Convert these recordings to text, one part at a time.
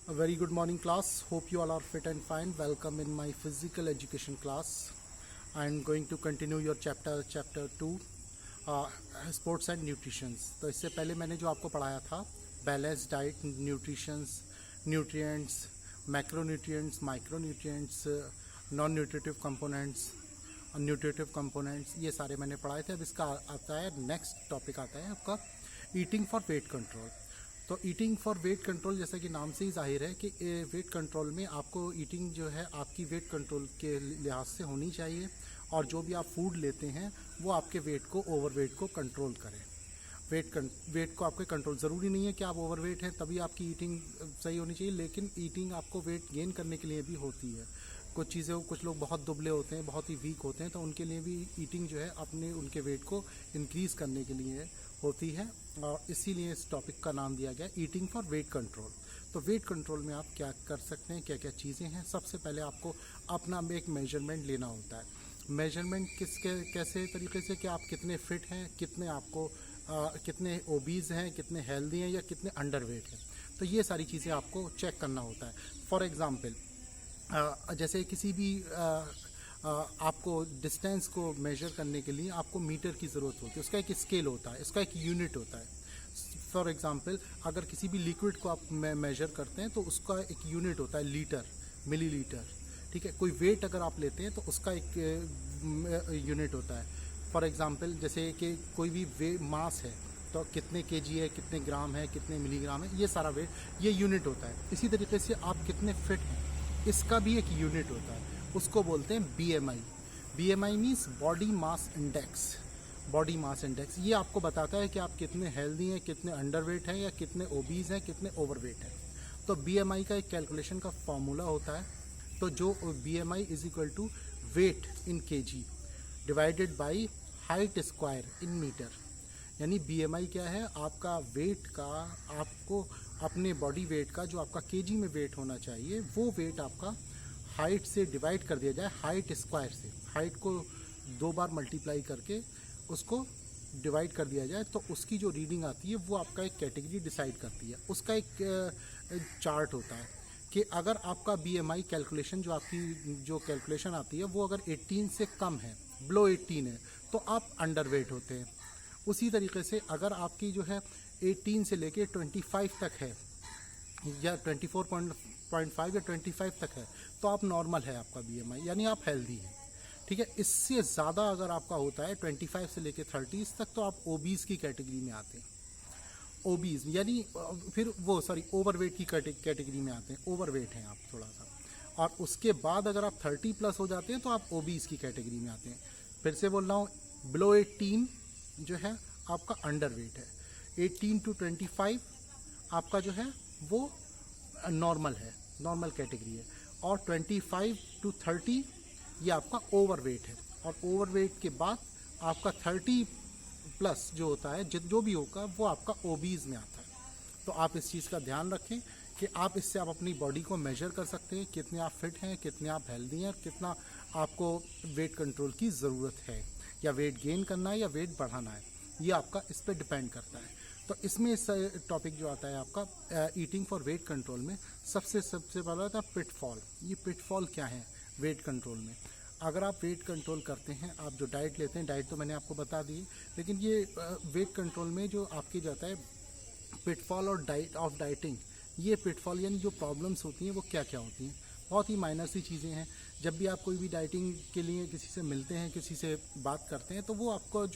A very good morning class. Hope you all are fit and fine. Welcome in my physical education class. I am going to continue your chapter 2 sports and nutrition. तो इससे पहले मैंने जो आपको पढ़ाया था balance diet, nutritions, nutrients, macronutrients, micronutrients, non nutritive components, nutritive components, ये सारे मैंने पढ़ाए थे। अब इसका आता है नेक्स्ट टॉपिक आता है आपका ईटिंग फॉर वेट कंट्रोल। तो ईटिंग फॉर वेट कंट्रोल जैसा कि नाम से ही जाहिर है कि वेट कंट्रोल में आपको ईटिंग जो है आपकी वेट कंट्रोल के लिहाज से होनी चाहिए, और जो भी आप फूड लेते हैं वो आपके वेट को, ओवरवेट को कंट्रोल करें। वेट को आपके कंट्रोल, ज़रूरी नहीं है कि आप ओवरवेट हैं तभी आपकी ईटिंग सही होनी चाहिए, लेकिन ईटिंग आपको वेट गेन करने के लिए भी होती है। कुछ लोग बहुत दुबले होते हैं, बहुत ही वीक होते हैं, तो उनके लिए भी ईटिंग जो है अपने उनके वेट को इंक्रीज़ करने के लिए होती है, और इसीलिए इस टॉपिक का नाम दिया गया ईटिंग फॉर वेट कंट्रोल। तो वेट कंट्रोल में आप क्या कर सकते हैं, क्या क्या चीज़ें हैं। सबसे पहले आपको अपना एक मेजरमेंट लेना होता है। मेजरमेंट कैसे तरीके से कि आप कितने फिट हैं, कितने ओबीज हैं, कितने हेल्दी हैं, या कितने अंडरवेट हैं। तो ये सारी चीज़ें आपको चेक करना होता है। फॉर एग्ज़ाम्पल जैसे किसी भी आपको डिस्टेंस को मेजर करने के लिए आपको मीटर की ज़रूरत होती है, उसका एक स्केल होता है, इसका एक यूनिट होता है। फॉर एग्ज़ाम्पल अगर किसी भी लिक्विड को आप मेजर करते हैं तो उसका एक यूनिट होता है लीटर, मिलीलीटर, ठीक है। कोई वेट अगर आप लेते हैं तो उसका एक यूनिट होता है। फॉर एग्ज़ाम्पल जैसे कि कोई भी मास है तो कितने केजी है, कितने ग्राम है, कितने मिलीग्राम है, ये सारा वेट, ये यूनिट होता है। इसी तरीके से आप कितने फिट हैं, इसका भी एक यूनिट होता है, उसको बोलते हैं BMI। BMI means body mass index. Body mass index ये आपको बताता है कि आप कितने हेल्दी हैं, कितने अंडरवेट हैं, या कितने ओबीज हैं, कितने ओवरवेट हैं। तो BMI का एक कैलकुलेशन का फॉर्मूला होता है। तो जो BMI is equal to weight in kg divided by height square in metre. यानी BMI क्या है, आपका वेट का, आपको अपने बॉडी वेट का जो आपका kg में वेट होना चाहिए, वो वेट आपका हाइट से डिवाइड कर दिया जाए, हाइट स्क्वायर से। हाइट को 2 बार मल्टीप्लाई करके उसको डिवाइड कर दिया जाए, तो उसकी जो रीडिंग आती है वो आपका एक कैटेगरी डिसाइड करती है। उसका एक चार्ट होता है कि अगर आपका BMI कैलकुलेशन, जो आपकी जो कैलकुलेशन आती है वो अगर 18 से कम है, बिलो 18 है, तो आप अंडरवेट होते हैं। उसी तरीके से अगर आपकी जो है 18 से लेके 25 तक है, या 24.5 या 25 तक है, तो आप नॉर्मल है आपका BMI, यानी आप हेल्दी हैं, ठीक है। इससे ज़्यादा अगर आपका होता है 25 से लेके 30 तक, तो आप ओबीज की कैटेगरी में आते हैं। ओबीज यानी फिर वो ओवरवेट की कैटेगरी में आते हैं, ओवरवेट हैं आप थोड़ा सा। और उसके बाद अगर आप 30 प्लस हो जाते हैं तो आप ओबीज की कैटेगरी में आते हैं। फिर से बोल रहा हूँ, बिलो 18 जो है आपका अंडरवेट है, 18 to 25 आपका जो है वो नॉर्मल है, नॉर्मल कैटेगरी है, और 25 to 30 ये आपका ओवरवेट है। और ओवरवेट के बाद आपका 30 प्लस जो होता है, जो भी होगा वो आपका ओबीज में आता है। तो आप इस चीज़ का ध्यान रखें कि इससे आप अपनी बॉडी को मेजर कर सकते हैं, कितने आप फिट हैं, कितने आप हेल्दी हैं, और कितना आपको वेट कंट्रोल की ज़रूरत है, या वेट गेन करना है या वेट बढ़ाना है, ये आपका इस पर डिपेंड करता है। तो इसमें इस टॉपिक जो आता है आपका ईटिंग फॉर वेट कंट्रोल में, सबसे पहला होता है पिटफॉल। ये पिटफॉल क्या है वेट कंट्रोल में? अगर आप वेट कंट्रोल करते हैं, आप जो डाइट लेते हैं, डाइट तो मैंने आपको बता दी, लेकिन ये वेट कंट्रोल में जो आपकी जाता है पिटफॉल और डाइटिंग, ये पिटफॉल यानी जो प्रॉब्लम्स होती हैं वो क्या क्या होती हैं, बहुत ही माइनर सी चीज़ें हैं। जब भी आप कोई भी डाइटिंग के लिए किसी से मिलते हैं, किसी से बात करते हैं, तो वो आपको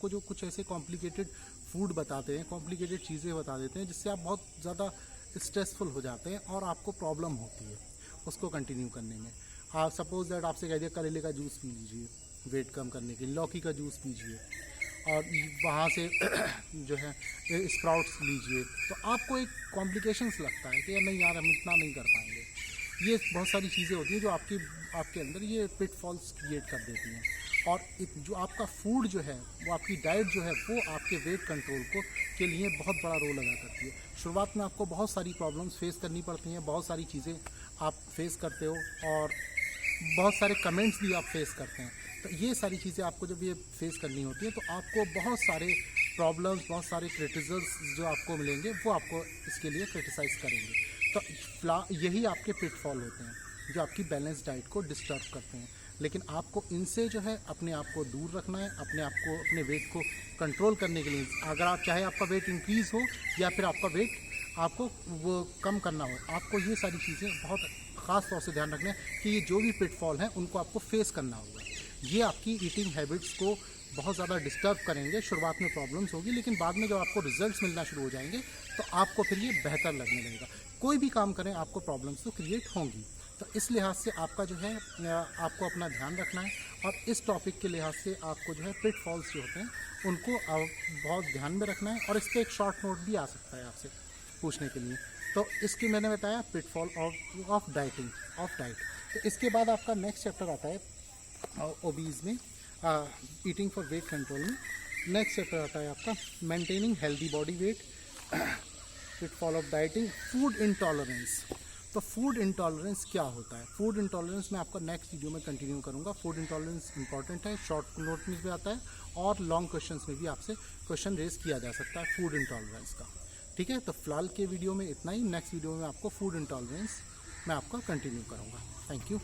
जो कुछ ऐसे कॉम्प्लिकेटेड फूड बताते हैं, कॉम्प्लिकेटेड चीज़ें बता देते हैं, जिससे आप बहुत ज़्यादा स्ट्रेसफुल हो जाते हैं और आपको प्रॉब्लम होती है उसको कंटिन्यू करने में। आप सपोज दैट आपसे कह दिया करेले का जूस पी लीजिए वेट कम करने के लिए, लौकी का जूस पीजिए, और वहाँ से जो है स्प्राउट्स लीजिए, तो आपको एक कॉम्प्लिकेशंस लगता है कि नहीं यार, हम इतना नहीं कर पाएंगे। ये बहुत सारी चीज़ें होती हैं जो आपके अंदर ये पिटफॉल्स क्रिएट कर देती हैं। और जो आपका फूड जो है, वो आपकी डाइट जो है, वो आपके वेट कंट्रोल के लिए बहुत बड़ा रोल अदा करती है। शुरुआत में आपको बहुत सारी प्रॉब्लम्स फेस करनी पड़ती हैं, बहुत सारी चीज़ें आप फेस करते हो, और बहुत सारे कमेंट्स भी आप फेस करते हैं। तो ये सारी चीज़ें आपको जब ये फेस करनी होती है, तो आपको बहुत सारे प्रॉब्लम्स, बहुत सारे क्रिटिसिज्म जो आपको मिलेंगे, वो आपको इसके लिए क्रिटिसाइज़ करेंगे। तो यही आपके पिटफॉल होते हैं जो आपकी बैलेंस डाइट को डिस्टर्ब करते हैं। लेकिन आपको इनसे जो है अपने आप को दूर रखना है, अपने आप को अपने वेट को कंट्रोल करने के लिए। अगर आप चाहे आपका वेट इंक्रीज़ हो या फिर आपका वेट आपको वो कम करना हो, आपको ये सारी चीज़ें बहुत ख़ास तौर से ध्यान रखना है कि ये जो भी पिटफॉल हैं उनको आपको फेस करना होगा। ये आपकी ईटिंग हैबिट्स को बहुत ज़्यादा डिस्टर्ब करेंगे। शुरुआत में प्रॉब्लम्स होगी, लेकिन बाद में जब आपको रिजल्ट्स मिलना शुरू हो जाएंगे तो आपको फिर ये बेहतर लगने लगेगा। कोई भी काम करें आपको प्रॉब्लम्स तो क्रिएट होंगी। तो इस लिहाज से आपका जो है आपको अपना ध्यान रखना है, और इस टॉपिक के लिहाज से आपको जो है पिटफॉल्स जो होते हैं उनको बहुत ध्यान में रखना है। और इस पर एक शॉर्ट नोट भी आ सकता है आपसे पूछने के लिए। तो इसकी मैंने बताया पिटफॉल ऑफ डाइट। तो इसके बाद आपका नेक्स्ट चैप्टर आता है ओबीज में, ईटिंग फॉर वेट कंट्रोल में। नेक्स्ट चैप्टर आता है आपका maintaining healthy body weight, pitfall of dieting, food intolerance. तो फूड इंटॉलरेंस क्या होता है? फूड इंटॉलरेंस मैं आपका नेक्स्ट वीडियो में कंटिन्यू करूंगा। फूड इंटॉलरेंस इंपॉर्टेंट है, शॉर्ट नोट में भी आता है और लॉन्ग क्वेश्चंस में भी आपसे क्वेश्चन रेज किया जा सकता है फूड इंटॉलरेंस का। ठीक है, तो फिलहाल के वीडियो में इतना ही। नेक्स्ट वीडियो में आपको फूड इंटॉलरेंस मैं आपका कंटिन्यू करूँगा। Thank you.